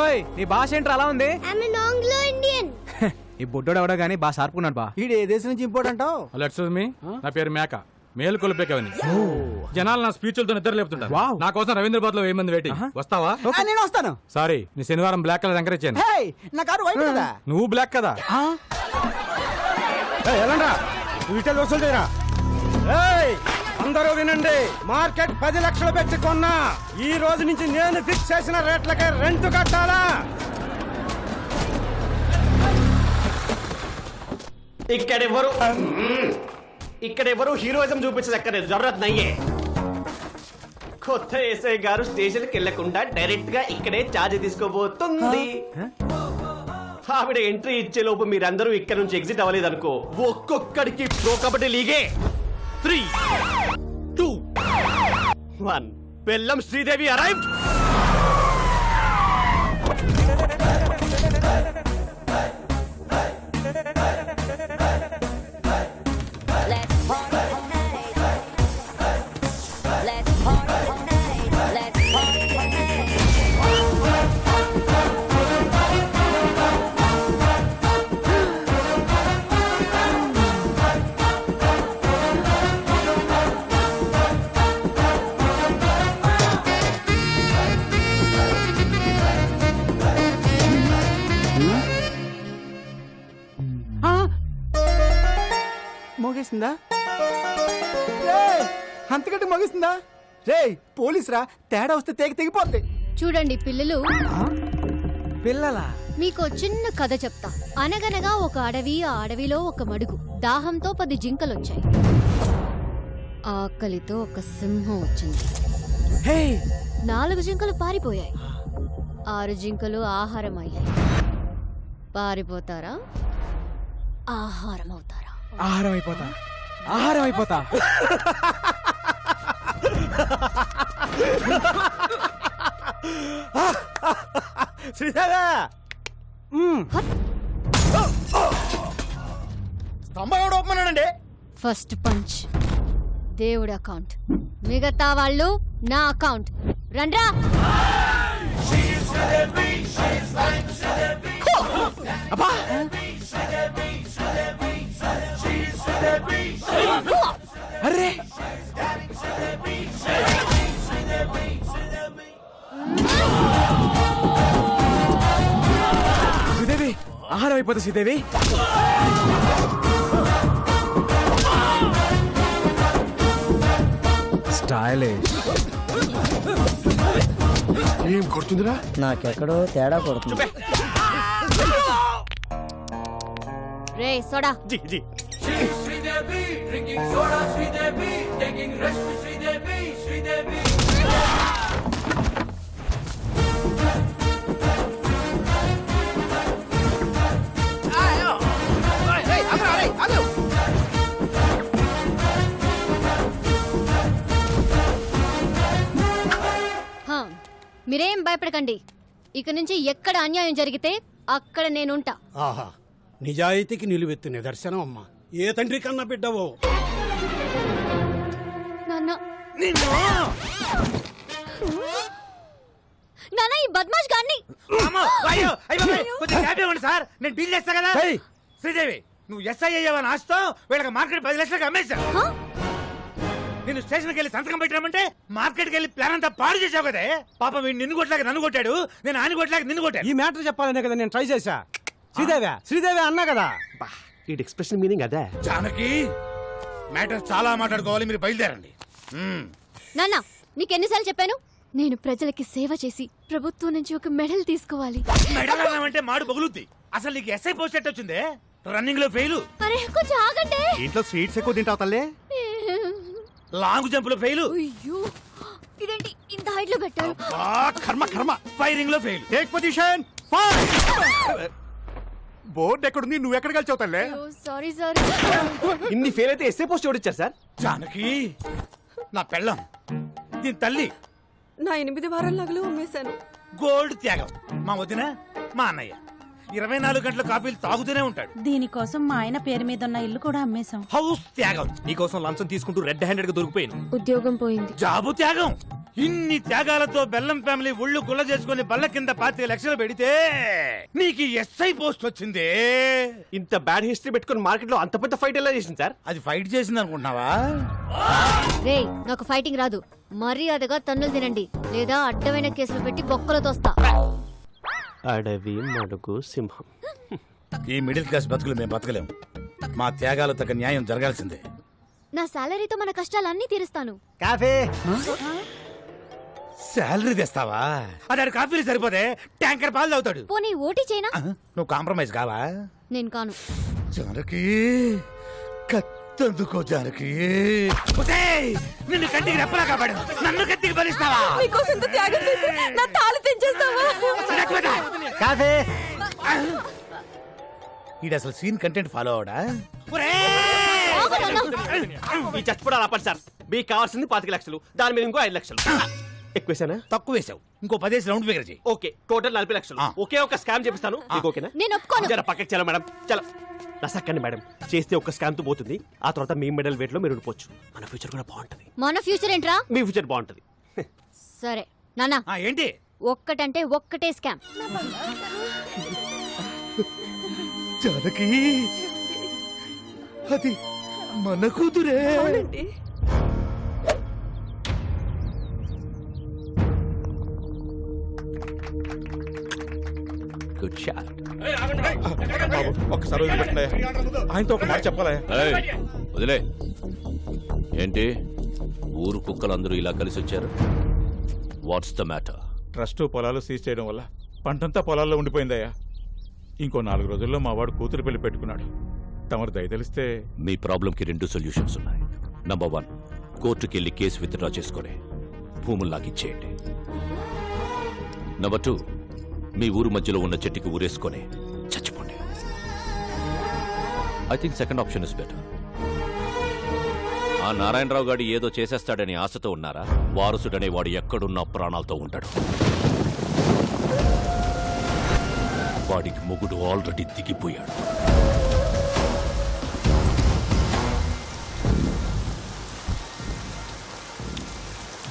ఓయ్ నీ భాష ఏంట్రా అలా ఉంది? Anglo Indian. ఈ బొడ్డోడు ఎవడో గానీ బాగా షార్పుకున్నాడు బా. ఈడు ఏ దేశం నుంచి ఇంపోర్ట్ అంటావు? హలో ఎక్స్క్యూజ్ మీ, నా పేరు మేక, మేలు కొలిపేకవని. జనాలు నా స్పీచ్లతో నిద్ర లేపుతుంటారు. వావ్. నా కోసం రవీంద్రబాద్ లో 1000 మంది వెయిటింగ్. వస్తావా? నేను వస్తాను. సారీ, నీ శనివారం బ్లాక్ కలర్ ఎంకరేజ్ చేయను. హేయ్, నా కారు వైట్ కదా. నువ్వు బ్లాక్ కదా. ఎలాండా వీటిల్ వసూలు చేయరా? అందరూ వినండి, మార్కెట్ 10 లక్షలు పెట్టి కొన్నా. ఈ రోజు నుంచి నేను ఫిక్స్ చేసిన రేట్లకే రెంట్ కట్టాలా? ఇక్కడెవరు హీరోయిజం చూపించక్కర్లేదు. జరూరత్ నయ్యే. కొత్త ఎస్ఐ గారు స్టేషన్ కి వెళ్లకుండా డైరెక్ట్ గా ఇక్కడే ఛార్జ్ తీసుకోబోతుంది. ఆవిడ ఎంట్రీ ఇచ్చే లోపు మీరందరూ ఇక్కడ నుంచి ఎగ్జిట్ అవ్వలేదు అనుకో, ఒక్కొక్కడికి ప్రో కబడ్డీ లీగే 3, 2, 1. బెల్లం శ్రీదేవి అరైవ్డ్. మోగేసిందా? అంతకంటే మోగేసిందా? రే పోలీస్ రా, తేడా వస్తే తెగిపోద్ది. చూడండి పిల్లలు, పిల్లలా? మీకు చిన్న కథ చెప్తా. అనగనగా ఒక అడవి, ఆ అడవిలో ఒక మడుగు. దాహంతో 10 జింకలొచ్చాయి. ఆకలితో ఒక సింహం వచ్చింది. 4 జింకలు పారిపోయాయి. 6 జింకలు ఆహారం అయ్యాయి. పారిపోతారా, ఆహారం అవుతారా? ఆహారం అయిపోతా, ఆహారం అయిపోతా. శ్రీదేవి స్తంభం ఎవడు ఒప్పమన్నాడండి? ఫస్ట్ పంచ్ దేవుడి అకౌంట్, మిగతా వాళ్ళు నా అకౌంట్. రండ్రా. అరే శ్రీదేవి, ఆహారం అయిపోతా శ్రీదేవి. స్టైలిష్. ఏం కొడుతుందిరా? నాకెక్కడో తేడా కొడుతుంది. రే సోడా. జీ జీ. మీరేం భయపడకండి. ఇక నుంచి ఎక్కడ అన్యాయం జరిగితే అక్కడ నేనుంటా. ఆహా, నిజాయితీకి నిలువెత్తు నిదర్శనం అమ్మా. ఏ తండ్రి కన్నా బిడ్డవో. నాన్న, నాన్న ఈ బద్మాష్ గాన్ని. సార్ నేను డీల్ చేస్తా కదా. శ్రీదేవి, నువ్వు ఎస్ఐ అయ్యావని ఆస్తో వీళ్ళకి మార్కెట్ 10 లక్షలకు అమ్మేశా. నేను స్టేషన్కి వెళ్ళి సంతకం పెట్టామంటే మార్కెట్కి వెళ్ళి ప్లాన్ అంతా పాడు చేసావు కదా. పాపం వీడు నిన్ను కొట్టలేక నన్ను కొట్టాడు, నేను ఆయన కొట్టలేక నిన్ను కొట్టాను. ఈ మ్యాటర్ చెప్పాలనే కదా నేను ట్రై చేశా. శ్రీదేవి అన్నా కదా. ఈ ఎక్స్ప్రెషన్ మీనింగ్ అదే. జానకి, మ్యాటర్ చాలా మాట్లాడుకోవాలి, మీరు బయలుదేరండి. నాన్న, నీకెన్నిసార్లు చెప్పాను, నేను ప్రజలకి సేవ చేసి ప్రభుత్వం నుంచి ఒక మెడల్ తీసుకోవాలి. మెడల్ అంటే మాడు పగులుద్ది. అసలు నీకు ఎస్ఐ పోస్ట్ ఎట్ వచ్చిందే? రన్నింగ్ లో ఫెయిల్. అరే కొంచెం ఆగండి. ఇంట్లో స్వీట్స్ ఎక్కువ తింటావు తల్లే. లాంగ్ జంప్ లో ఫెయిల్. అయ్యో, ఇదేంటి ఇంత హైట్ లో పెట్టారు? కర్మ. ఫైరింగ్ లో ఫెయిల్. Take position. బోర్డు ఎక్కడుంది, నువ్వు ఎక్కడ కలిసావు తల్లే? Sorry sir. ఇన్ని ఫెయిల్ అయితే ఎస్ఏ పోస్ట్ ఎవరిచ్చారు సార్? జానకి, నా పెళ్ళం, దీని తల్లి. నా 8 వారాల నగలు అమ్మేశాను. గోల్డ్ త్యాగం. మా వదిన, మా అన్నయ్య 24 గంటల కాఫీలు తాగుతూనే ఉంటాడు. దీనికోసం మా ఆయన పేరు మీద ఉన్న ఇల్లు కూడా అమ్మేశాం. హౌస్ త్యాగం. నీకోసం లంచం తీసుకుంటూ రెడ్ హ్యాండెడ్ గా దొరికిపోయాను. ఉద్యోగం పోయింది. జాబు త్యాగం. ఇన్ని త్యాగాలతో బెల్లం ఫ్యామిలీ ఒళ్ళు గుల్ల చేసుకుని బల్ల కింద 25 లక్షలు పెడితే నీకు ఎస్ఐ పోస్ట్ వచ్చింది. ఇంత బ్యాడ్ హిస్టరీ పెట్టుకుని మార్కెట్ లో అంత పెద్ద ఫైట్ ఎలా చేసింది సార్? అది ఫైట్ చేసింది అనుకుంటున్నావా? రే నాకు ఫైటింగ్ రాదు, మర్యాదగా తన్నులు తినండి లేదా అడ్డమైన కేసులు పెట్టి బొక్కలు తోస్తా. అడవి మడుగు సింహం. ఈ మిడిల్ క్లాస్ బతుకులు మేము బతకలేం. మా త్యాగాలు తగ్గ న్యాయం జరగాల్సిందే. నా సాలరీతో మన కష్టాలన్నీ తీరుస్తాను. కాఫీ శాలరీ తెస్తావా? అదే కాఫీలు సరిపోతే ట్యాంకర్ పాలు తాగుతాడు. పోనీ ఓటీ చేయనా? నువ్వు కాంప్రమైజ్ కావా? నేను కాను. జానకి కత్తందుకో జానకి. ఒసేయ్, నిన్ను కంటికి రెప్పలా కాపాడు, నన్ను కత్తికి బలిస్తావా? మీకోసం ఇంత త్యాగం చేసి నా తాళి తెంచేస్తావా? కాఫీ ఈడు అసలు సీన్ కంటెంట్ ఫాలో అవడా? ఈ చచ్చిపోవడాలు ఆపండి సార్. మీకు కావాల్సింది 25 లక్షలు, దాని మీద ఇంకో 5 లక్షలు ఎక్కువేసానా? తక్కువ వేసావు, ఇంకో 10 రౌండ్ ఫిగర్ చేయి. ఓకే, టోటల్ 40 లక్షలు. ఒకే ఒక స్కామ్ చేపిస్తాను. మీకు ఓకేనా? నేను ఒప్పుకోను. జర పక్కకి చలో మేడం, చలో. నసక్కండి మేడం, చేస్తే ఒక్క స్కామ్ తో పోతుంది. ఆ తర్వాత మీ మెడల్ వెయిట్ లో మీరు ఉండిపోవచ్చు. మన ఫ్యూచర్ కూడా బాగుంటది. మన ఫ్యూచర్ ఏంట్రా? మీ ఫ్యూచర్ బాగుంటది. సరే నానా, ఏంటి ఒక్కటంటే ఒక్కటే స్కామ్. జానకి అది మన కూతురే. Good shot. ఒక్కసారి వదిలిపెట్టండి. ఆయనతో ఒక మాట చెప్పాలా? వదిలే. ఏంటి ఊరు కుక్కలందరూ ఇలా కలిసి వచ్చారు? What's the matter? ట్రస్ట్ పొలాలు సీజ్ చేయడం వల్ల పంటంతా పొలాల్లో ఉండిపోయిందయ్యా. ఇంకో 4 రోజుల్లో మా వాడు కూతురు పెళ్లి పెట్టుకున్నాడు. తమరు దయతలిస్తే. మీ ప్రాబ్లంకి 2 సొల్యూషన్స్ ఉన్నాయి. నంబర్ 1, కోర్టుకెళ్ళి కేసు విత్డ్రా చేసుకొని భూములు లాగిచ్చేయండి. నంబర్ 2, మీ ఊరు మధ్యలో ఉన్న చెట్టుకి ఊరేసుకొని చచ్చిపోండి. I think second option is better. ఆ నారాయణరావు గారు ఏదో చేసేస్తాడని ఆశతో ఉన్నారా? వారసుడనే వాడు ఎక్కడున్నా ప్రాణాలతో ఉంటాడు. వాడికి మొగుడు already దిగిపోయాడు.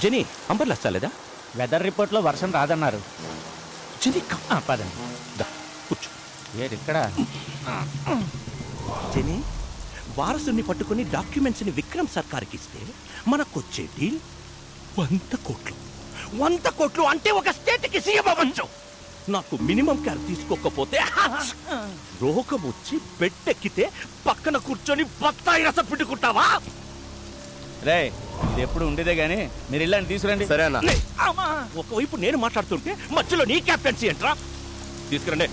Genie, umbrella చాలేదా? Weather report లో వర్షం రాదన్నారు. జెనీ, పదండి. దా, కూర్చో. ఇక్కడ జెనీ, వారసుని పట్టుకుని డాక్యుమెంట్స్ ని విక్రమ్ సర్కార్కి ఇస్తే మనకొచ్చే డీల్ 100 కోట్లు. 100 కోట్లు అంటే ఒక స్టేట్ కి సీఎం అవ్వచ్చు. నాకు మినిమం కేర్ తీసుకోకపోతే రోగం వచ్చి బెడ్డెక్కితే పక్కన కూర్చొని బత్తాయి రసం పిండుకుంటావా? రే, ఇది ఎప్పుడు ఉండేదే గానీ మీరు ఇల్లని తీసుకురండి. సరే అన్న. ఒకవైపు నేను మాట్లాడుతుంటే మధ్యలో నీ కెప్టెన్సీ ఏంట్రా? తీసుకురండి.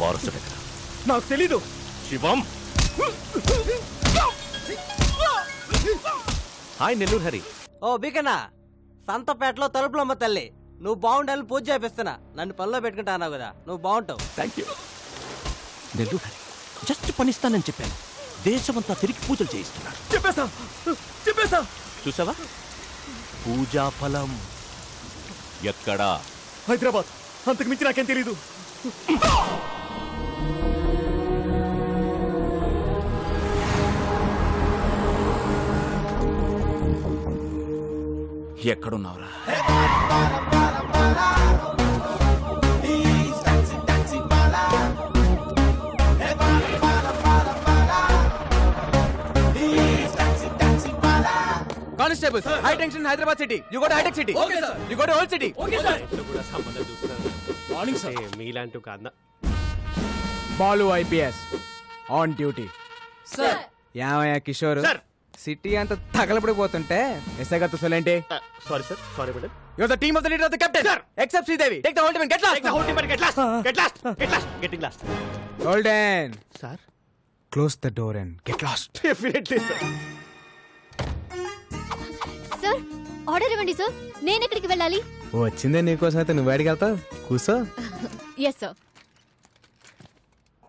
వారసుడు ఎక్కడ? నాకు తెలీదు. శివం. హాయ్ నెల్లూరు హరి. ఓ బీకన్నా, సంతపేటలో తలుపులమ్మ తల్లి, నువ్వు బాగుండాలని పూజ చేపిస్తున్నా. నన్ను పనిలో పెట్టుకుంటా అన్నావు కదా, నువ్వు బాగుంటావు. Thank you. Nellore Hari just పనిస్తానని చెప్పాను. దేశమంతా తిరిగి పూజలు చేయిస్తున్నాడు. చెప్పేస్తా. చూసావా? పూజా ఫలం ఎక్కడా? హైదరాబాద్. అంతకు మించి నాకేం తెలీదు. ఎక్కడున్నావురా? Constable, high tension Hyderabad city. You go to hitech city. Okay sir. You go to old city. Okay sir. కూడా సంబంధం చూస్తున్నాను. Morning sir. మీలాంటి ఒక అన్న. Balu IPS on duty. Sir యామయ్య కిషోర్, సార్. సిటీ అంతా తగలబడిపోతుంటే ఎస్ఐ గారితో సొలేంటి? Sorry sir, sorry madam. You are the team of the leader of the captain. Except Sridevi. Take the whole team and get Take the whole team and get lost. Get lost. Get lost. Getting lost. Golden, Sir. Close the door and get lost. Definitely, sir. Sir order ఇవ్వండి sir. నేను ఎక్కడికి వెళ్ళాలి? వచ్చిందే నీకోసం అయితే నువ్వు బయటికి వెళ్తావు. కూర్చో. Yes sir.